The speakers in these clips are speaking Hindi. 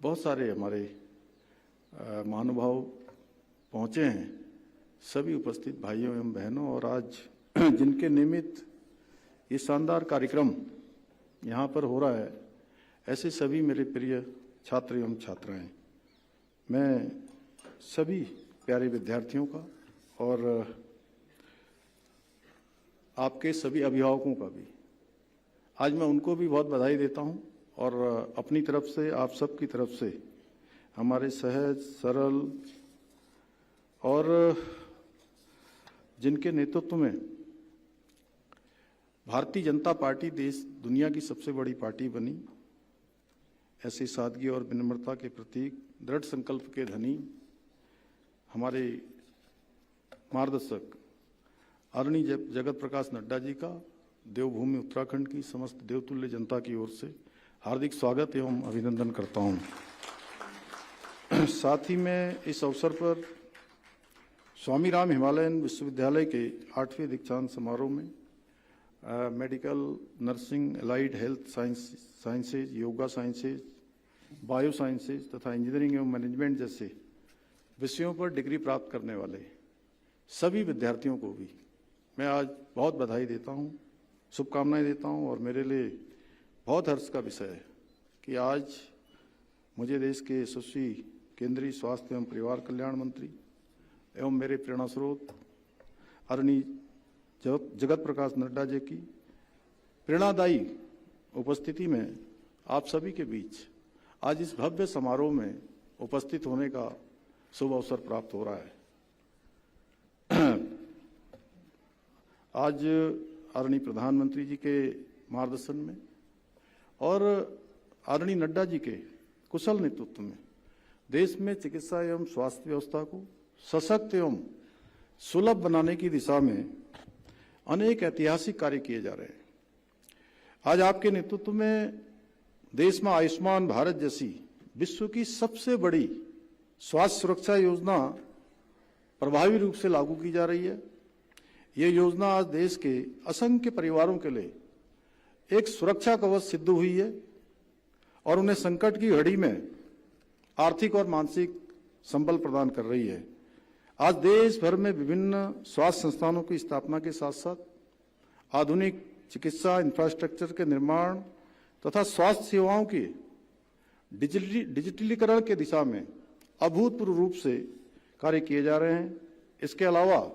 बहुत सारे हमारे महानुभाव पहुँचे हैं, सभी उपस्थित भाइयों एवं बहनों, और आज जिनके निमित्त ये शानदार कार्यक्रम यहाँ पर हो रहा है, ऐसे सभी मेरे प्रिय छात्र एवं छात्राएं, मैं सभी प्यारे विद्यार्थियों का और आपके सभी अभिभावकों का भी आज मैं उनको भी बहुत बधाई देता हूं, और अपनी तरफ से, आप सबकी तरफ से हमारे सहज, सरल और जिनके नेतृत्व में भारतीय जनता पार्टी देश दुनिया की सबसे बड़ी पार्टी बनी, ऐसी सादगी और विनम्रता के प्रतीक, दृढ़ संकल्प के धनी हमारे मार्गदर्शक आदरणीय जगत प्रकाश नड्डा जी का देवभूमि उत्तराखंड की समस्त देवतुल्य जनता की ओर से हार्दिक स्वागत एवं अभिनंदन करता हूं। साथ ही मैं इस अवसर पर स्वामी राम हिमालयन विश्वविद्यालय के 8वें दीक्षांत समारोह में medical, nursing, allied health sciences, yoga sciences, bio sciences तथा इंजीनियरिंग एवं मैनेजमेंट जैसे विषयों पर डिग्री प्राप्त करने वाले सभी विद्यार्थियों को भी मैं आज बहुत बधाई देता हूं, शुभकामनाएं देता हूं। और मेरे लिए बहुत हर्ष का विषय है कि आज मुझे देश के यशस्वी केंद्रीय स्वास्थ्य एवं परिवार कल्याण मंत्री एवं मेरे प्रेरणा स्रोत आदरणीय जगत प्रकाश नड्डा जी की प्रेरणादायी उपस्थिति में आप सभी के बीच आज इस भव्य समारोह में उपस्थित होने का शुभ अवसर प्राप्त हो रहा है। आज आदरणीय प्रधानमंत्री जी के मार्गदर्शन में और आदरणीय नड्डा जी के कुशल नेतृत्व में देश में चिकित्सा एवं स्वास्थ्य व्यवस्था को सशक्त एवं सुलभ बनाने की दिशा में अनेक ऐतिहासिक कार्य किए जा रहे हैं। आज आपके नेतृत्व में देश में आयुष्मान भारत जैसी विश्व की सबसे बड़ी स्वास्थ्य सुरक्षा योजना प्रभावी रूप से लागू की जा रही है। ये योजना आज देश के असंख्य परिवारों के लिए एक सुरक्षा कवच सिद्ध हुई है और उन्हें संकट की घड़ी में आर्थिक और मानसिक संबल प्रदान कर रही है। आज देश भर में विभिन्न स्वास्थ्य संस्थानों की स्थापना के साथ साथ आधुनिक चिकित्सा इंफ्रास्ट्रक्चर के निर्माण तथा स्वास्थ्य सेवाओं के डिजिटलीकरण के दिशा में अभूतपूर्व रूप से कार्य किए जा रहे हैं। इसके अलावा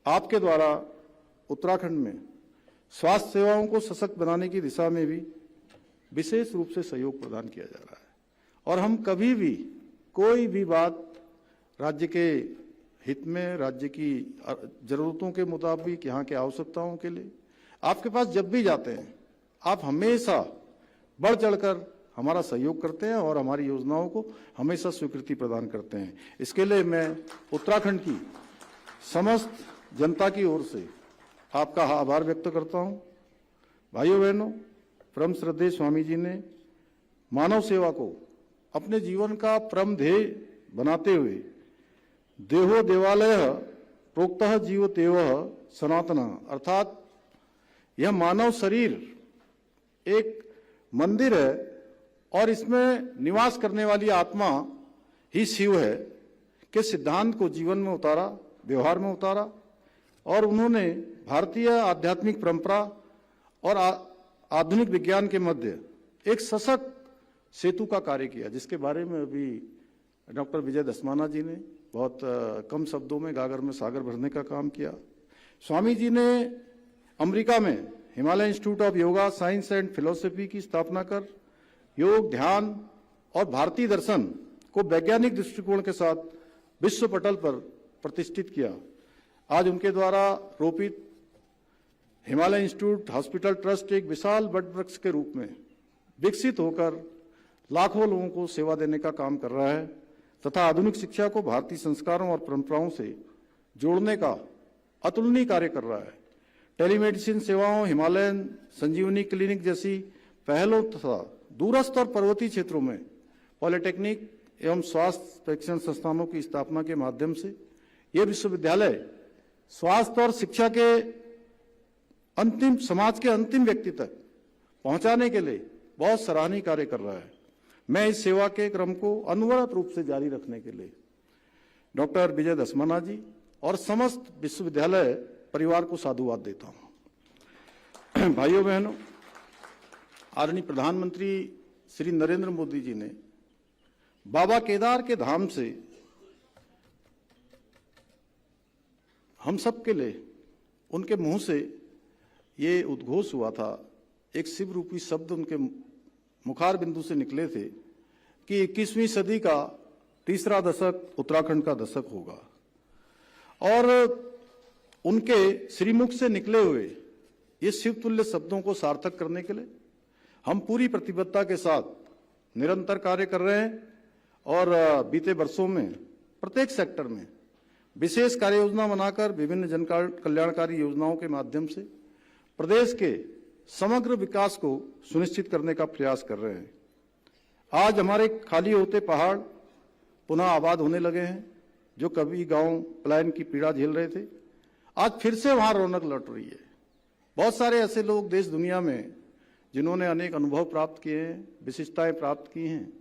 आपके द्वारा उत्तराखंड में स्वास्थ्य सेवाओं को सशक्त बनाने की दिशा में भी विशेष रूप से सहयोग प्रदान किया जा रहा है, और हम कभी भी कोई भी बात राज्य के हित में, राज्य की जरूरतों के मुताबिक, यहाँ के आवश्यकताओं के लिए आपके पास जब भी जाते हैं, आप हमेशा बढ़ चढ़कर हमारा सहयोग करते हैं और हमारी योजनाओं को हमेशा स्वीकृति प्रदान करते हैं। इसके लिए मैं उत्तराखंड की समस्त जनता की ओर से आपका आभार व्यक्त करता हूं। भाइयों बहनों, परम श्रद्धेय स्वामी जी ने मानव सेवा को अपने जीवन का परम ध्येय बनाते हुए देहो देवालय प्रोक्तः जीव तेव सनातन, अर्थात यह मानव शरीर एक मंदिर है और इसमें निवास करने वाली आत्मा ही शिव है के सिद्धांत को जीवन में उतारा, व्यवहार में उतारा, और उन्होंने भारतीय आध्यात्मिक परंपरा और आधुनिक विज्ञान के मध्य एक सशक्त सेतु का कार्य किया, जिसके बारे में अभी डॉक्टर विजय दसमाना जी ने बहुत कम शब्दों में गागर में सागर भरने का काम किया। स्वामी जी ने अमेरिका में Himalaya institute of yoga science and philosophy की स्थापना कर योग, ध्यान और भारतीय दर्शन को वैज्ञानिक दृष्टिकोण के साथ विश्व पटल पर प्रतिष्ठित किया। आज उनके द्वारा रोपित हिमालय इंस्टीट्यूट हॉस्पिटल ट्रस्ट एक विशाल वट वृक्ष के रूप में विकसित होकर लाखों लोगों को सेवा देने का काम कर रहा है तथा आधुनिक शिक्षा को भारतीय संस्कारों और परंपराओं से जोड़ने का अतुलनीय कार्य कर रहा है। टेलीमेडिसिन सेवाओं, हिमालयन संजीवनी क्लिनिक जैसी पहलों तथा दूरस्थ और पर्वतीय क्षेत्रों में पॉलिटेक्निक एवं स्वास्थ्य प्रशिक्षण संस्थानों की स्थापना के माध्यम से यह विश्वविद्यालय स्वास्थ्य और शिक्षा के समाज के अंतिम व्यक्ति तक पहुंचाने के लिए बहुत सराहनीय कार्य कर रहा है। मैं इस सेवा के क्रम को अनवरत रूप से जारी रखने के लिए डॉक्टर विजय दसमाना जी और समस्त विश्वविद्यालय परिवार को साधुवाद देता हूं। भाइयों बहनों, आदरणीय प्रधानमंत्री श्री नरेंद्र मोदी जी ने बाबा केदार के धाम से हम सब के लिए उनके मुंह से ये उद्घोष हुआ था, एक शिव रूपी शब्द उनके मुखार बिंदु से निकले थे कि 21वीं सदी का तीसरा दशक उत्तराखंड का दशक होगा। और उनके श्रीमुख से निकले हुए ये शिवतुल्य शब्दों को सार्थक करने के लिए हम पूरी प्रतिबद्धता के साथ निरंतर कार्य कर रहे हैं और बीते वर्षों में प्रत्येक सेक्टर में विशेष कार्य योजना बनाकर विभिन्न जन कल्याणकारी योजनाओं के माध्यम से प्रदेश के समग्र विकास को सुनिश्चित करने का प्रयास कर रहे हैं। आज हमारे खाली होते पहाड़ पुनः आबाद होने लगे हैं। जो कभी गांव पलायन की पीड़ा झेल रहे थे, आज फिर से वहां रौनक लौट रही है। बहुत सारे ऐसे लोग देश दुनिया में जिन्होंने अनेक अनुभव प्राप्त किए हैं, विशिष्टताएं प्राप्त की हैं,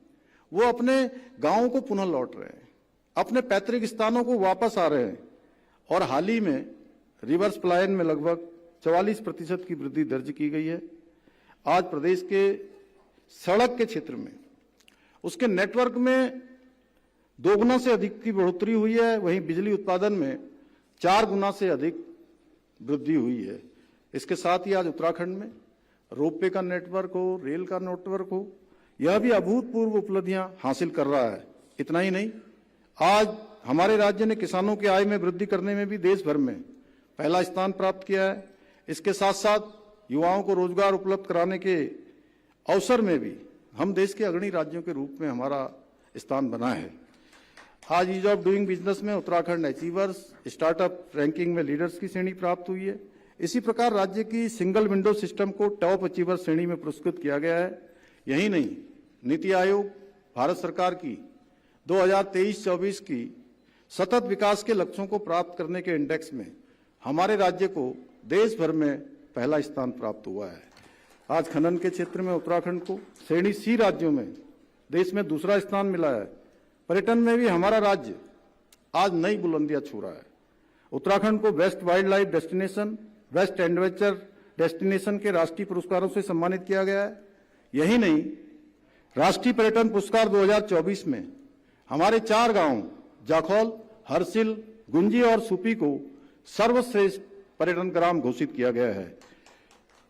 वो अपने गांवों को पुनः लौट रहे हैं, अपने पैतृक स्थानों को वापस आ रहे हैं। और हाल ही में रिवर्स पलायन में लगभग 44% की वृद्धि दर्ज की गई है। आज प्रदेश के सड़क के क्षेत्र में उसके नेटवर्क में 2 गुना से अधिक की बढ़ोतरी हुई है, वहीं बिजली उत्पादन में 4 गुना से अधिक वृद्धि हुई है। इसके साथ ही आज उत्तराखंड में रोपवे का नेटवर्क हो, रेल का नेटवर्क हो, यह भी अभूतपूर्व उपलब्धियां हासिल कर रहा है। इतना ही नहीं, आज हमारे राज्य ने किसानों की आय में वृद्धि करने में भी देश भर में पहला स्थान प्राप्त किया है। इसके साथ साथ युवाओं को रोजगार उपलब्ध कराने के अवसर में भी हम देश के अग्रणी राज्यों के रूप में हमारा स्थान बना है। आज ईज ऑफ डूइंग बिजनेस में उत्तराखंड अचीवर्स, स्टार्टअप रैंकिंग में लीडर्स की श्रेणी प्राप्त हुई है। इसी प्रकार राज्य की सिंगल विंडो सिस्टम को टॉप अचीवर श्रेणी में पुरस्कृत किया गया है। यही नहीं, नीति आयोग भारत सरकार की 2023-24 की सतत विकास के लक्ष्यों को प्राप्त करने के इंडेक्स में हमारे राज्य को देश भर में पहला स्थान प्राप्त हुआ है। आज खनन के क्षेत्र में उत्तराखंड को श्रेणी सी राज्यों में देश में दूसरा स्थान मिला है। पर्यटन में भी हमारा राज्य आज नई बुलंदियां छू रहा है। उत्तराखंड को best wild life destination, best adventure destination के राष्ट्रीय पुरस्कारों से सम्मानित किया गया है। यही नहीं, राष्ट्रीय पर्यटन पुरस्कार 2024 में हमारे 4 गांव जाखौल, हरसिल, गुंजी और सुपी को सर्वश्रेष्ठ पर्यटन ग्राम घोषित किया गया है।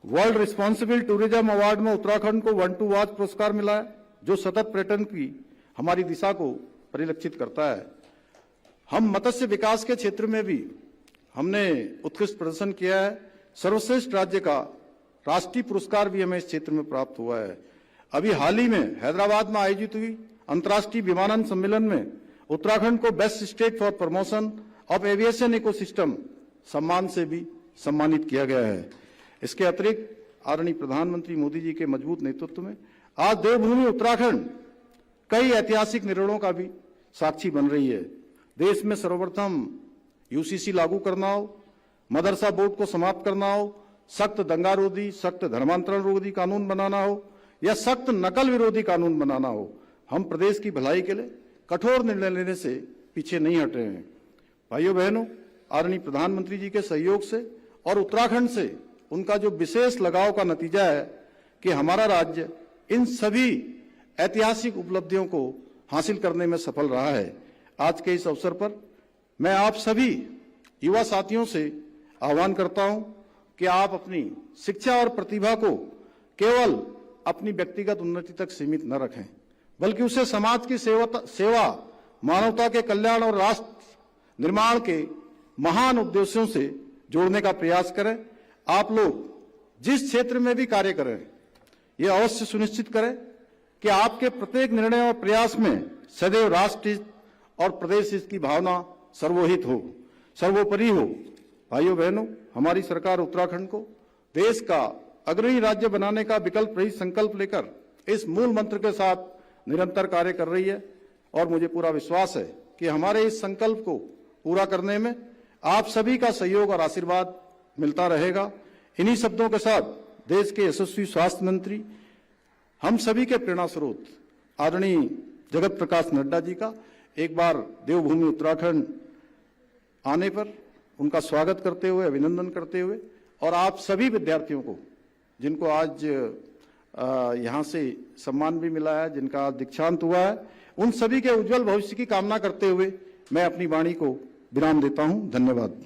वर्ल्ड रिस्पॉन्सिबल टूरिज्म अवार्ड में उत्तराखंड को 1 टू वॉच पुरस्कार मिला है, जो सतत पर्यटन की हमारी दिशा को परिलक्षित करता है। हम मत्स्य विकास के क्षेत्र में भी हमने उत्कृष्ट प्रदर्शन किया है। सर्वश्रेष्ठ राज्य का राष्ट्रीय पुरस्कार भी हमें इस क्षेत्र में प्राप्त हुआ है। अभी हाल ही में हैदराबाद में आयोजित हुई अंतर्राष्ट्रीय विमानन सम्मेलन में उत्तराखंड को best state for promotion of aviation ecosystem सम्मान से भी सम्मानित किया गया है। इसके अतिरिक्त आदरणीय प्रधानमंत्री मोदी जी के मजबूत नेतृत्व में आज देवभूमि उत्तराखंड कई ऐतिहासिक निर्णयों का भी साक्षी बन रही है। देश में सर्वप्रथम यूसीसी लागू करना हो, मदरसा बोर्ड को समाप्त करना हो, सख्त दंगारोधी, सख्त धर्मांतरण रोधी कानून बनाना हो या सख्त नकल विरोधी कानून बनाना हो, हम प्रदेश की भलाई के लिए कठोर निर्णय लेने से पीछे नहीं हट रहे हैं। भाइयों बहनों, आदरणीय प्रधानमंत्री जी के सहयोग से और उत्तराखंड से उनका जो विशेष लगाव का नतीजा है कि हमारा राज्य इन सभी ऐतिहासिक उपलब्धियों को हासिल करने में सफल रहा है। आज के इस अवसर पर मैं आप सभी युवा साथियों से आह्वान करता हूं कि आप अपनी शिक्षा और प्रतिभा को केवल अपनी व्यक्तिगत उन्नति तक सीमित न रखें, बल्कि उसे समाज की सेवा, मानवता के कल्याण और राष्ट्र निर्माण के महान उद्देश्यों से जोड़ने का प्रयास करें। आप लोग जिस क्षेत्र में भी कार्य करें, ये अवश्य सुनिश्चित करें कि आपके प्रत्येक निर्णय और प्रयास में सदैव राष्ट्र हित और प्रदेश हित की भावना सर्वोहित हो, सर्वोपरि हो। भाइयों बहनों, हमारी सरकार उत्तराखंड को देश का अग्रणी राज्य बनाने का विकल्प रहित संकल्प लेकर इस मूल मंत्र के साथ निरंतर कार्य कर रही है और मुझे पूरा विश्वास है कि हमारे इस संकल्प को पूरा करने में आप सभी का सहयोग और आशीर्वाद मिलता रहेगा। इन्हीं शब्दों के साथ देश के यशस्वी स्वास्थ्य मंत्री, हम सभी के प्रेरणा स्रोत आदरणीय जगत प्रकाश नड्डा जी का एक बार देवभूमि उत्तराखंड आने पर उनका स्वागत करते हुए, अभिनंदन करते हुए, और आप सभी विद्यार्थियों को जिनको आज यहाँ से सम्मान भी मिला है, जिनका आज दीक्षांत हुआ है, उन सभी के उज्जवल भविष्य की कामना करते हुए मैं अपनी वाणी को विराम देता हूं। धन्यवाद।